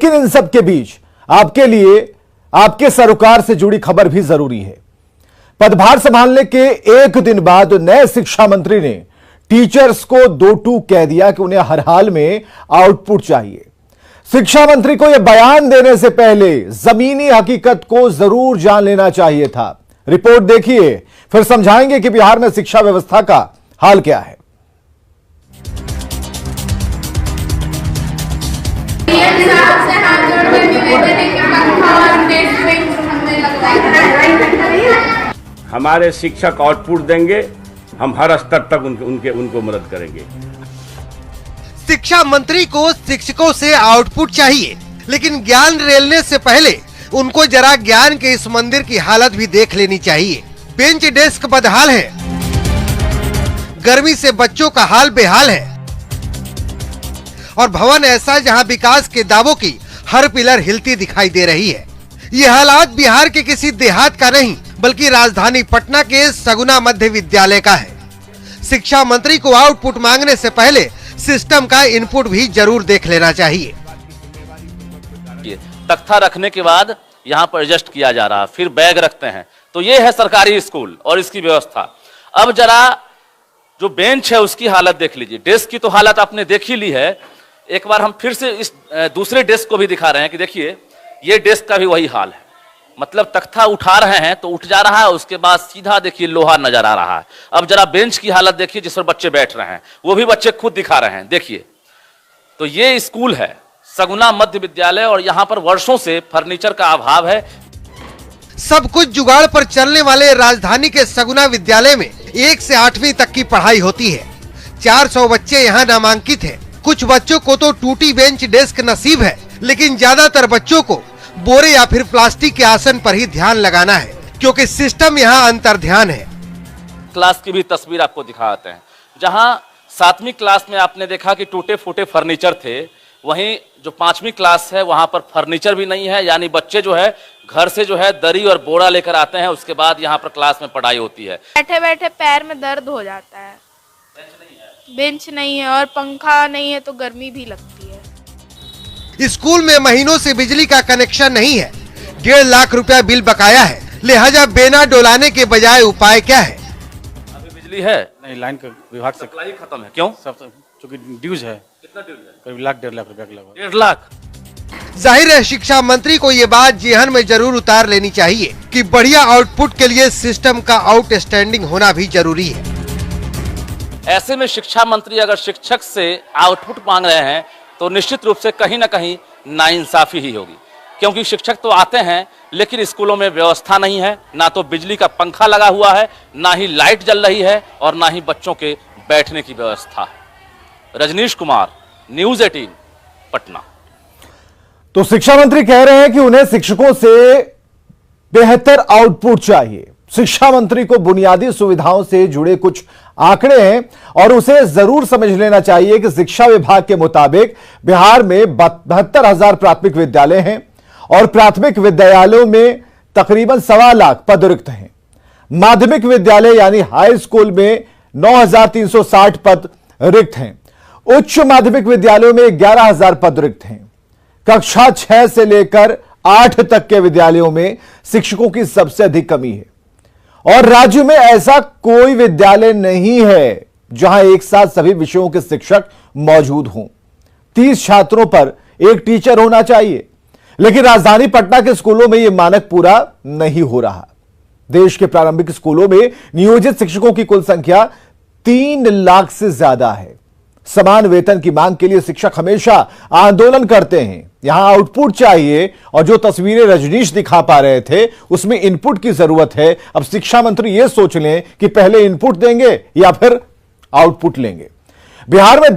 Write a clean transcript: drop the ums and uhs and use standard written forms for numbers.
लेकिन इन सब के बीच आपके लिए आपके सरोकार से जुड़ी खबर भी जरूरी है। पदभार संभालने के एक दिन बाद नए शिक्षा मंत्री ने टीचर्स को दो टूक कह दिया कि उन्हें हर हाल में आउटपुट चाहिए। शिक्षा मंत्री को यह बयान देने से पहले जमीनी हकीकत को जरूर जान लेना चाहिए था। रिपोर्ट देखिए, फिर समझाएंगे कि बिहार में शिक्षा व्यवस्था का हाल क्या है। हमारे शिक्षक आउटपुट देंगे, हम हर स्तर तक उनको मदद करेंगे। शिक्षा मंत्री को शिक्षकों से आउटपुट चाहिए, लेकिन ज्ञान रेलने से पहले उनको जरा ज्ञान के इस मंदिर की हालत भी देख लेनी चाहिए। बेंच डेस्क बदहाल है, गर्मी से बच्चों का हाल बेहाल है और भवन ऐसा जहां विकास के दावों की हर पिलर हिलती दिखाई दे रही है। ये हालात बिहार के किसी देहात का नहीं बल्कि राजधानी पटना के सगुना मध्य विद्यालय का है। शिक्षा मंत्री को आउटपुट मांगने से पहले सिस्टम का इनपुट भी जरूर देख लेना चाहिए। तख्ता रखने के बाद यहाँ पर एडजस्ट किया जा रहा, फिर बैग रखते हैं, तो ये है सरकारी स्कूल और इसकी व्यवस्था। अब जरा जो बेंच है उसकी हालत देख लीजिए। डेस्क की तो हालत आपने देख ही ली है। एक बार हम फिर से इस दूसरे डेस्क को भी दिखा रहे हैं कि देखिए ये डेस्क का भी वही हाल है। मतलब तख्ता उठा रहे हैं तो उठ जा रहा है, उसके बाद सीधा देखिए लोहा नजर आ रहा है। अब जरा बेंच की हालत देखिए जिस पर बच्चे बैठ रहे हैं, वो भी बच्चे खुद दिखा रहे हैं। देखिए, तो ये स्कूल है सगुना मध्य विद्यालय और यहाँ पर वर्षों से फर्नीचर का अभाव है। सब कुछ जुगाड़ पर चलने वाले राजधानी के सगुना विद्यालय में 1 से 8वीं तक की पढ़ाई होती है। 400 बच्चे यहाँ नामांकित हैं। कुछ बच्चों को तो टूटी बेंच डेस्क नसीब है, लेकिन ज्यादातर बच्चों को बोरे या फिर प्लास्टिक के आसन पर ही ध्यान लगाना है, क्योंकि सिस्टम यहाँ अंतर्ध्यान है। क्लास की भी तस्वीर आपको दिखाते हैं। जहाँ 7वीं क्लास में आपने देखा कि टूटे फूटे फर्नीचर थे, वहीं जो 5वीं क्लास है वहां पर फर्नीचर भी नहीं है। यानी बच्चे जो है घर से जो है दरी और बोरा लेकर आते हैं, उसके बाद यहाँ पर क्लास में पढ़ाई होती है। बैठे बैठे पैर में दर्द हो जाता है। बेंच नहीं है और पंखा नहीं है तो गर्मी भी लगती है। स्कूल में महीनों से बिजली का कनेक्शन नहीं है। 1.5 लाख रुपया बिल बकाया है, लिहाजा बेना डोलाने के बजाय उपाय क्या है? अभी बिजली है नहीं, लाइन का विभाग से सप्लाई खत्म है। क्यों? सब चूंकि ड्यूज है। कितना ड्यूज है? करीब 1.5 लाख रुपया के लगभग। 1.5 लाख। जाहिर है शिक्षा मंत्री को ये बात जेहन में जरूर उतार लेनी चाहिए कि बढ़िया आउटपुट के लिए सिस्टम का आउटस्टैंडिंग होना भी जरूरी है। ऐसे में शिक्षा मंत्री अगर शिक्षक से आउटपुट मांग रहे हैं तो निश्चित रूप से कहीं ना कहीं नाइंसाफी ही होगी, क्योंकि शिक्षक तो आते हैं लेकिन स्कूलों में व्यवस्था नहीं है। ना तो बिजली का पंखा लगा हुआ है, ना ही लाइट जल रही है और ना ही बच्चों के बैठने की व्यवस्था है। रजनीश कुमार, न्यूज़ 18, पटना। तो शिक्षा मंत्री कह रहे हैं कि उन्हें शिक्षकों से बेहतर आउटपुट चाहिए। शिक्षा मंत्री को बुनियादी सुविधाओं से जुड़े कुछ आंकड़े हैं और उसे जरूर समझ लेना चाहिए कि शिक्षा विभाग के मुताबिक बिहार में 72,000 प्राथमिक विद्यालय हैं और प्राथमिक विद्यालयों में तकरीबन 1.25 लाख पद रिक्त हैं। माध्यमिक विद्यालय यानी हाई स्कूल में 9,360 पद रिक्त हैं। उच्च माध्यमिक विद्यालयों में 11,000 पद रिक्त हैं। कक्षा 6 से लेकर 8 तक के विद्यालयों में शिक्षकों की सबसे अधिक कमी है और राज्य में ऐसा कोई विद्यालय नहीं है जहां एक साथ सभी विषयों के शिक्षक मौजूद हों। 30 छात्रों पर एक टीचर होना चाहिए, लेकिन राजधानी पटना के स्कूलों में यह मानक पूरा नहीं हो रहा। देश के प्रारंभिक स्कूलों में नियोजित शिक्षकों की कुल संख्या 3 लाख से ज्यादा है। समान वेतन की मांग के लिए शिक्षक हमेशा आंदोलन करते हैं। यहां आउटपुट चाहिए और जो तस्वीरें रजनीश दिखा पा रहे थे उसमें इनपुट की जरूरत है। अब शिक्षा मंत्री यह सोच लें कि पहले इनपुट देंगे या फिर आउटपुट लेंगे। बिहार में